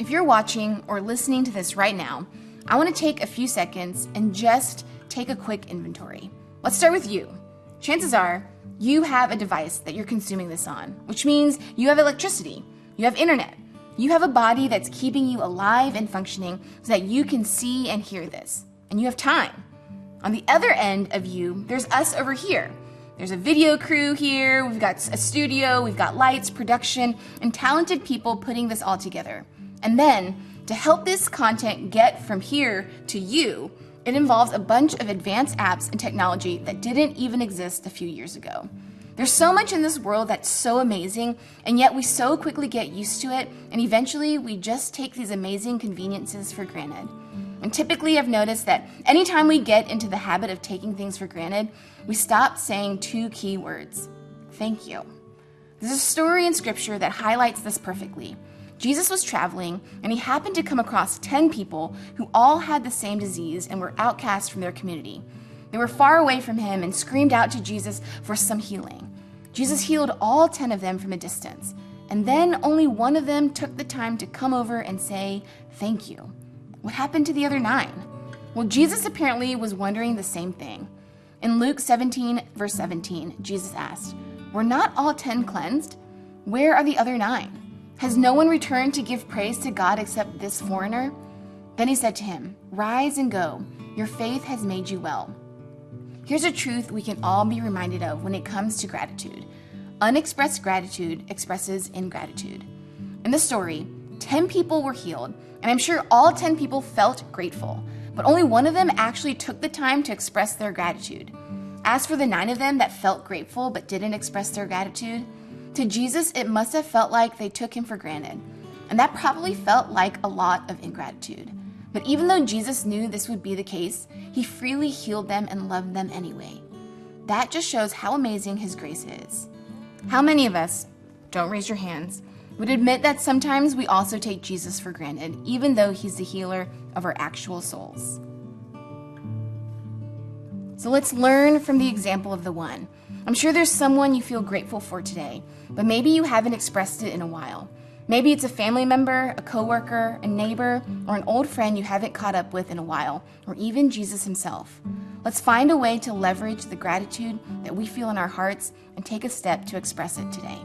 If you're watching or listening to this right now, I want to take a few seconds and just take a quick inventory. Let's start with you. Chances are you have a device that you're consuming this on, which means you have electricity, you have internet, you have a body that's keeping you alive and functioning so that you can see and hear this, and you have time. On the other end of you, there's us over here. There's a video crew here, we've got a studio, we've got lights, production, and talented people putting this all together. And then, to help this content get from here to you, it involves a bunch of advanced apps and technology that didn't even exist a few years ago. There's so much in this world that's so amazing, and yet we so quickly get used to it, and eventually we just take these amazing conveniences for granted. And typically I've noticed that anytime we get into the habit of taking things for granted, we stop saying two key words: thank you. There's a story in scripture that highlights this perfectly. Jesus was traveling, and he happened to come across 10 people who all had the same disease and were outcast from their community. They were far away from him and screamed out to Jesus for some healing. Jesus healed all 10 of them from a distance, and then only one of them took the time to come over and say, thank you. What happened to the other 9? Well, Jesus apparently was wondering the same thing. In Luke 17, verse 17, Jesus asked, were not all 10 cleansed? Where are the other 9? Has no one returned to give praise to God except this foreigner? Then he said to him, rise and go. Your faith has made you well. Here's a truth we can all be reminded of when it comes to gratitude. Unexpressed gratitude expresses ingratitude. In the story, 10 people were healed, and I'm sure all 10 people felt grateful, but only one of them actually took the time to express their gratitude. As for the 9 of them that felt grateful but didn't express their gratitude, to Jesus, it must have felt like they took him for granted, and that probably felt like a lot of ingratitude. But even though Jesus knew this would be the case, he freely healed them and loved them anyway. That just shows how amazing his grace is. How many of us, don't raise your hands, would admit that sometimes we also take Jesus for granted, even though he's the healer of our actual souls? So let's learn from the example of the one. I'm sure there's someone you feel grateful for today, but maybe you haven't expressed it in a while. Maybe it's a family member, a coworker, a neighbor, or an old friend you haven't caught up with in a while, or even Jesus himself. Let's find a way to leverage the gratitude that we feel in our hearts and take a step to express it today.